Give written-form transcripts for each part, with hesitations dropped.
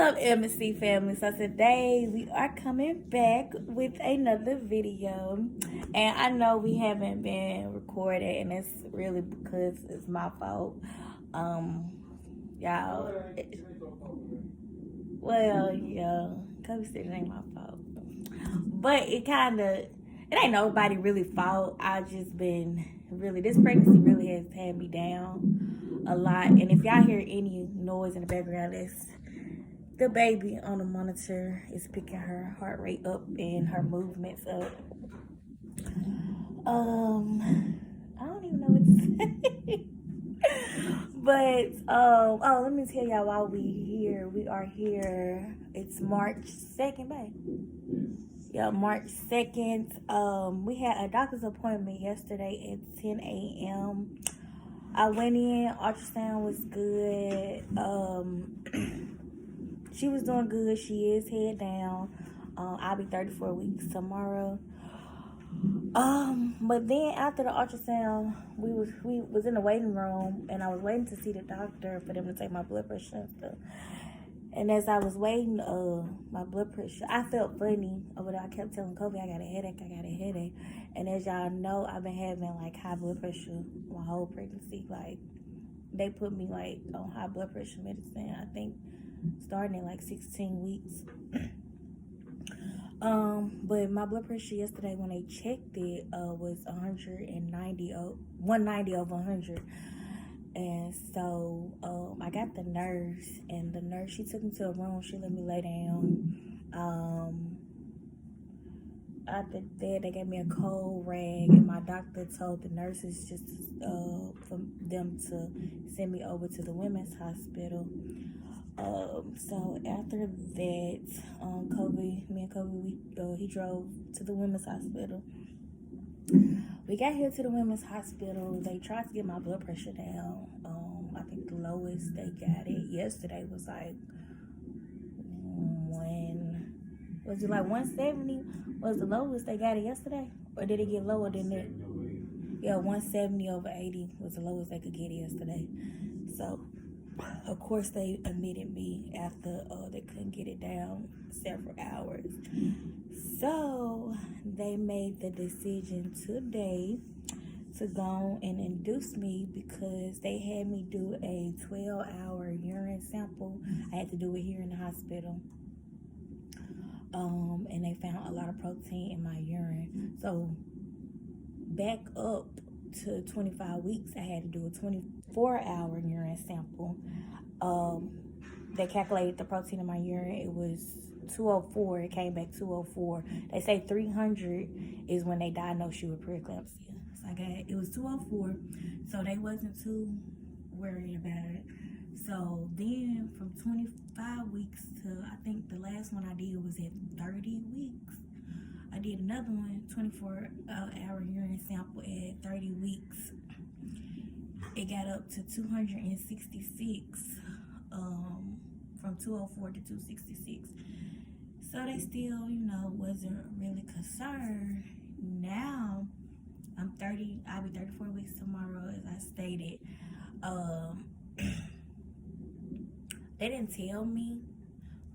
up, MSC family? So today we are coming back with another video, and I know we haven't been recorded, and it's really because it's my fault. Y'all. Well, yeah, Kobe said it ain't my fault, but it ain't nobody really fault. I just been really, this pregnancy really has had me down a lot, and if y'all hear any noise in the background, it's the baby on the monitor is picking her heart rate up and her movements up. I don't even know what to say. But oh, let me tell y'all why we here. We are here. It's March 2nd, babe. Yeah, March 2nd. We had a doctor's appointment yesterday at 10 a.m. I went in, ultrasound was good. She was doing good. She is head down. I'll be 34 weeks tomorrow. But then after the ultrasound, we was in the waiting room, and I was waiting to see the doctor for them to take my blood pressure and stuff. And as I was waiting, my blood pressure, I felt funny. But I kept telling Kobe, I got a headache. And as y'all know, I've been having like high blood pressure my whole pregnancy. Like they put me like on high blood pressure medicine, I think starting at like 16 weeks. But my blood pressure yesterday when they checked it was 190 over 100. And so I got the nurse, and the nurse, she took me to a room. She let me lay down. After that, they gave me a cold rag, and my doctor told the nurses just for them to send me over to the women's hospital. So after that, me and Kobe, he drove to the women's hospital. We got here to the women's hospital. They tried to get my blood pressure down. I think the lowest they got it yesterday was like 170 was the lowest they got it yesterday? Or did it get lower than that? Yeah, 170 over 80 was the lowest they could get it yesterday. So of course, they admitted me after they couldn't get it down several hours. So they made the decision today to go and induce me because they had me do a 12-hour urine sample. I had to do it here in the hospital. And they found a lot of protein in my urine. So back up to 25 weeks, I had to do a 24-hour urine sample. They calculated the protein in my urine. It was 204. It came back 204. They say 300 is when they diagnosed you with preeclampsia. So it was 204. So they wasn't too worried about it. So then from 25 weeks to, I think the last one I did was at 30 weeks. I did another one, 24-hour urine sample at 30 weeks. It got up to 266, from 204 to 266. So they still, wasn't really concerned. Now, I'm 30, I'll be 34 weeks tomorrow, as I stated. They didn't tell me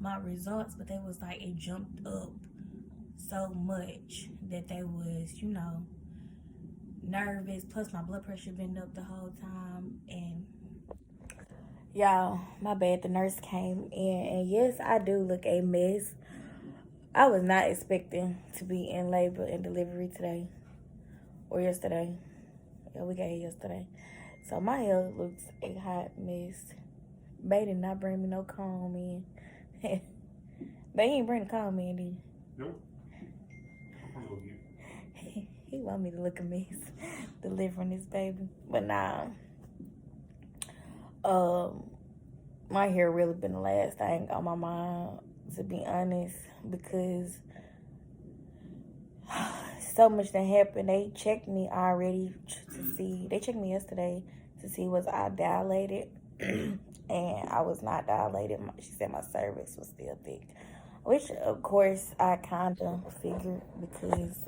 my results, but they was like, it jumped up so much that they was, nervous. Plus my blood pressure been up the whole time. And y'all, my bad, the nurse came in, and yes, I do look a mess. I was not expecting to be in labor and delivery today or yesterday. Yeah, we got here yesterday. So my hair looks a hot mess. Bae did not bring me no comb in. But he ain't bring the comb in, did he? Nope. He want me to look a mess delivering this baby. But nah. My hair really been the last thing on my mind, to be honest, because so much that happened. They checked me already to see. They checked me yesterday to see was I dilated. And I was not dilated. She said my cervix was still thick, which of course I kind of figured because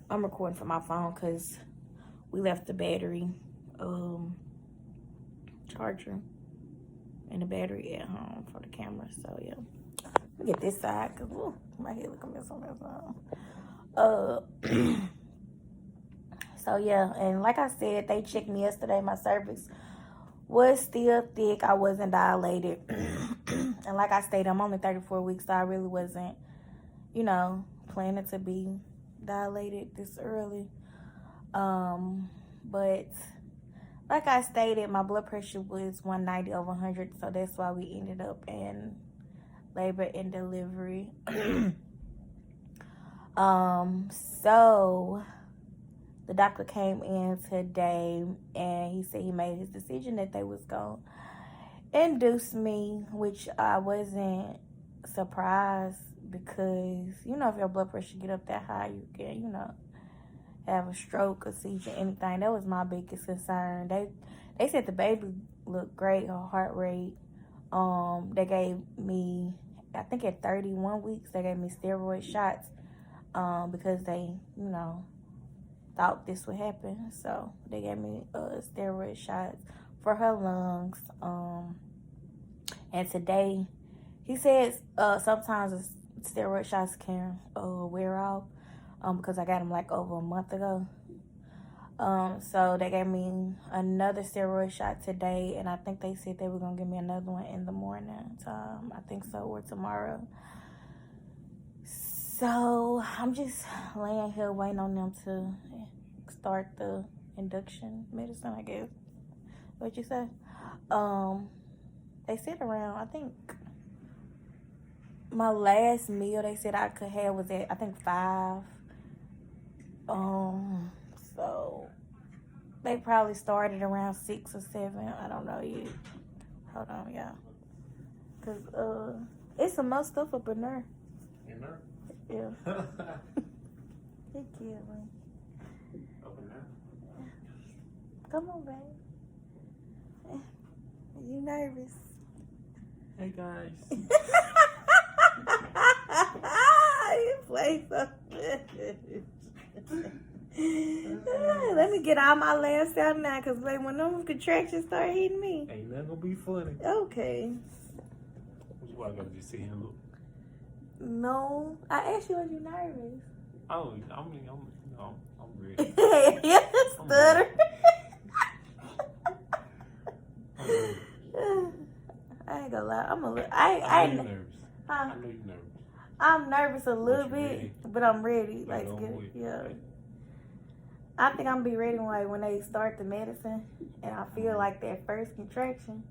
I'm recording from my phone because we left the battery charger and the battery at home for the camera. So yeah, let me get this side because my head looking mess on that side. So yeah, and like I said, they checked me yesterday. My cervix was still thick. I wasn't dilated. And like I stated, I'm only 34 weeks, so I really wasn't, planning to be dilated this early. But like I stated, my blood pressure was 190/100, so that's why we ended up in labor and delivery. So the doctor came in today and he said he made his decision that they was going to induce me, which I wasn't surprised because, if your blood pressure get up that high, you can, have a stroke, a seizure, anything. That was my biggest concern. They said the baby looked great, her heart rate. They gave me, I think at 31 weeks, they gave me steroid shots because they, thought this would happen. So they gave me steroid shots for her lungs. And today, he says sometimes the steroid shots can wear off because I got them like over a month ago. So they gave me another steroid shot today, and I think they said they were going to give me another one in the morning time. I think so, or tomorrow. So I'm just laying here waiting on them to start the induction medicine, I guess. What you say? They said around, I think my last meal they said I could have was at, I think 5. So they probably started around 6 or 7. I don't know yet. Hold on, y'all. Cause it's some more stuff up in there. In there? Yeah. He killed me. Up in there? Come on, babe. You nervous? Hey guys. You play so good. Let me get all my laughs out now, cause babe, when those contractions start hitting me, Ain't nothing gonna be funny. okay. What, I gotta just sit here and look? No, I asked you, was you nervous? Oh, I'm ready. You stutter. I ain't gonna lie, I'm a little. I know you're nervous. Huh? I know you're nervous. I'm nervous a little But you bit, ready? but I'm ready. You Like, know to get, what? yeah. I think I'm gonna be ready when they start the medicine, and I feel like that first contraction.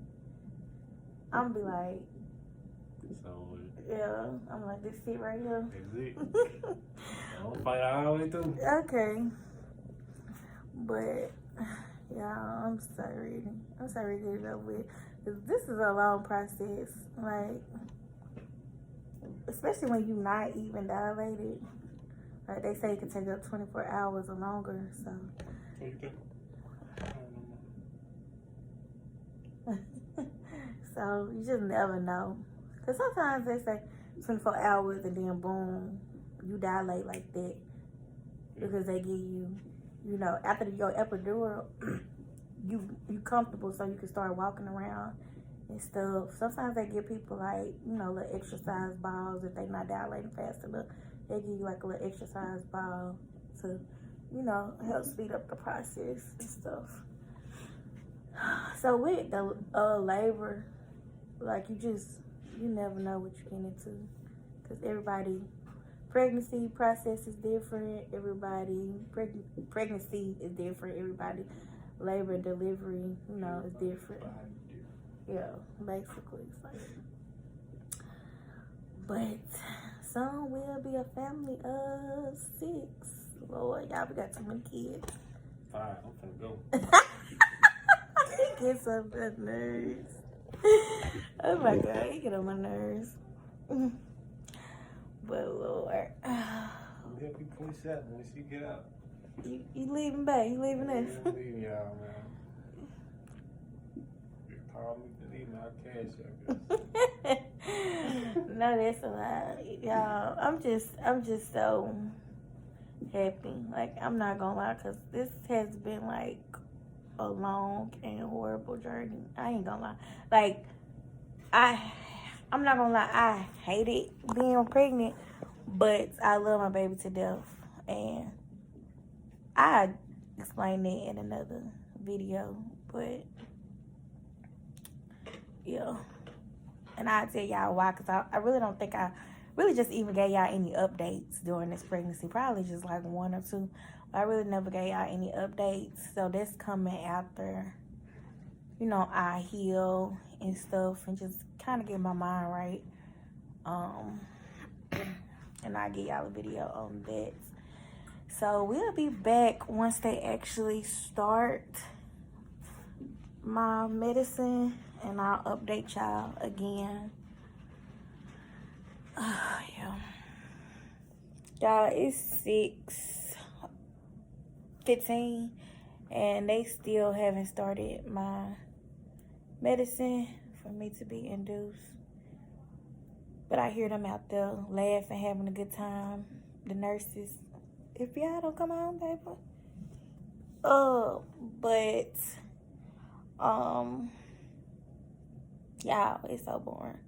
I'm gonna be like, So, yeah. I'm like, this shit right here. that's it. Don't fight all the way through. Okay. But yeah, I'm so ready. I'm so ready to get it over with. 'Cause this is a long process. Like, especially when you're not even dilated. Like, they say it can take up 24 hours or longer. So. What you think? So you just never know. Because sometimes they say 24 hours and then boom, you dilate like that. Because they give you, after your epidural, you comfortable so you can start walking around and stuff. Sometimes they give people like, little exercise balls if they not dilating fast enough. They give you like a little exercise ball to, help speed up the process and stuff. So with the labor, like you never know what you're getting into. Because pregnancy process is different. Pregnancy is different. Everybody, labor and delivery, is different. Yeah, basically. It's like, but soon we'll be a family of 6. Lord, y'all, we got too many kids. 5, I'm finna go. He gets on my nerves. Oh my God, he get on my nerves. But Lord. I'm gonna be pushed out once you get out. You leaving back? You leaving us? I'm leaving y'all, man. You call me to leave my cash out. No, that's a lie. Y'all, I'm just so happy. Like, I'm not gonna lie, because this has been like a long and horrible journey. I ain't gonna lie. Like, I'm not gonna lie, I hated being pregnant, but I love my baby to death, and I explained it in another video, but yeah, and I'll tell y'all why, because I really don't think I really just even gave y'all any updates during this pregnancy, probably just like one or two, but I really never gave y'all any updates, so that's coming after, you know, I heal and stuff, and just kind of get my mind right. And I'll get y'all a video on that. So we'll be back once they actually start my medicine, and I'll update y'all again. Yeah. Y'all, it's 6:15, and they still haven't started my medicine for me to be induced. But I hear them out there laughing, having a good time. The nurses, if y'all don't come on, baby. Y'all, it's so boring.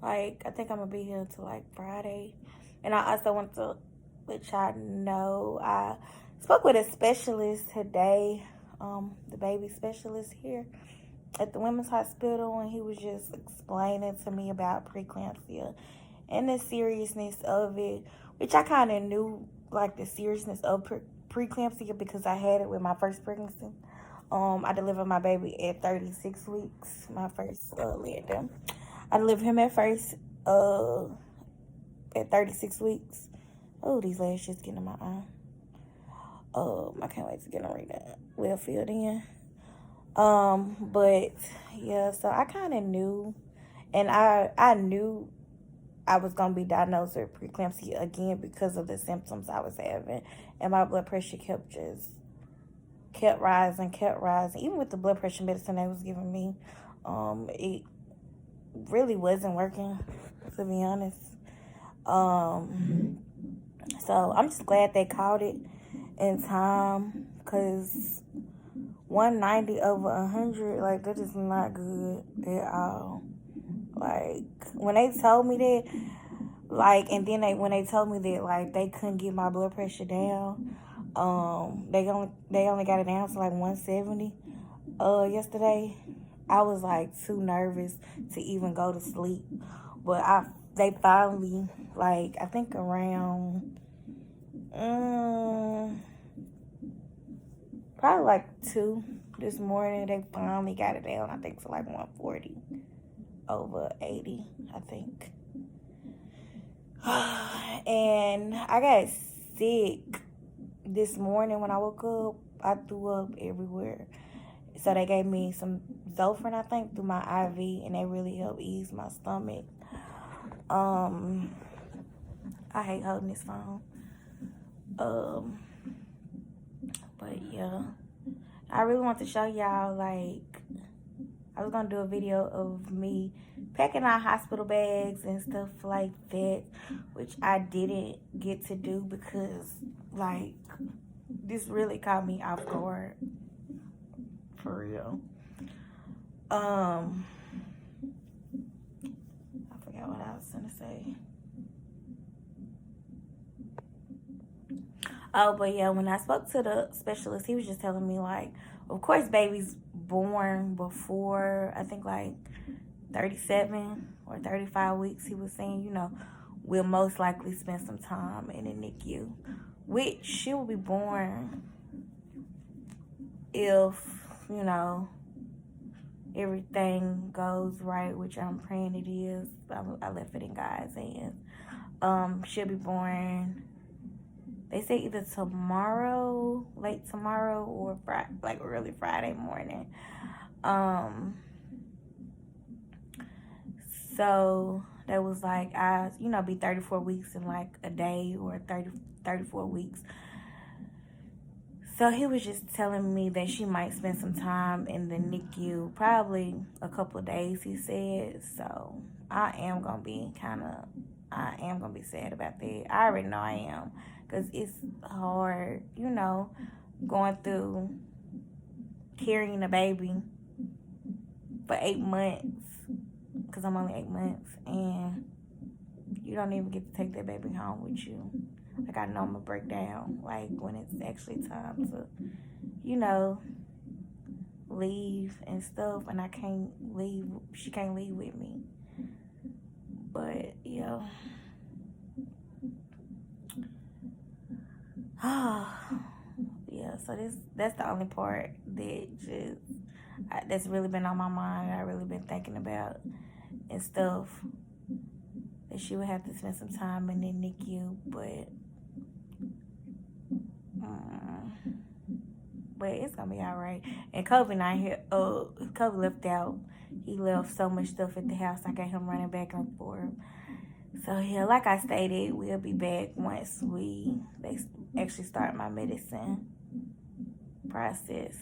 Like, I think I'm gonna be here till like Friday. And I also want to let y'all know, I spoke with a specialist today, the baby specialist here at the women's hospital, and he was just explaining to me about preeclampsia and the seriousness of it, which I kind of knew, like the seriousness of preeclampsia, because I had it with my first pregnancy. I delivered my baby at 36 weeks, my first Landon. I delivered him at first at 36 weeks. Oh, these lashes getting in my eye. I can't wait to get them well filled in. But yeah, so I kind of knew, and I knew I was gonna be diagnosed with preeclampsia again because of the symptoms I was having, and my blood pressure kept rising. Even with the blood pressure medicine they was giving me, it really wasn't working, to be honest. So I'm just glad they caught it in time, because 190 over 100, like, that is not good at all. Like, when they told me that, like, and then when they told me that, like, they couldn't get my blood pressure down, they only got it down to like 170 yesterday. I was like too nervous to even go to sleep, but they finally, like, I think around probably like 2 this morning, they finally got it down, I think, to like 140 over 80, I think. And I got sick this morning when I woke up. I threw up everywhere. So they gave me some Zofran, I think, through my IV, and they really helped ease my stomach. I hate holding this phone. But yeah, I really want to show y'all, like, I was gonna do a video of me packing our hospital bags and stuff like that, which I didn't get to do because, like, this really caught me off guard, for real. I forgot what I was gonna say. Oh, but yeah, when I spoke to the specialist, he was just telling me, like, of course, babies born before, I think, like, 37 or 35 weeks, he was saying, you know, will most likely spend some time in the NICU, which she will be born if, you know, everything goes right, which I'm praying it is. I left it in God's hands. She'll be born, they say, either tomorrow, late tomorrow, or like early Friday morning. So that was like, I, you know, be 34 weeks in like a day, or 34 weeks. So he was just telling me that she might spend some time in the NICU, probably a couple of days, he said. So I am going to be sad about that. I already know I am, because it's hard, you know, going through carrying a baby for 8 months, because I'm only 8 months, and you don't even get to take that baby home with you. Like, I know I'm gonna break down, like, when it's actually time to, you know, leave and stuff, and I can't leave. She can't leave with me. But yeah. Yeah, so that's the only part that that's really been on my mind. I really been thinking about and stuff, that she would have to spend some time in the NICU, but it's gonna be all right. And Kobe not here. Kobe left out. He left so much stuff at the house. I got him running back and forth. So yeah, like I stated, we'll be back once they actually start my medicine process.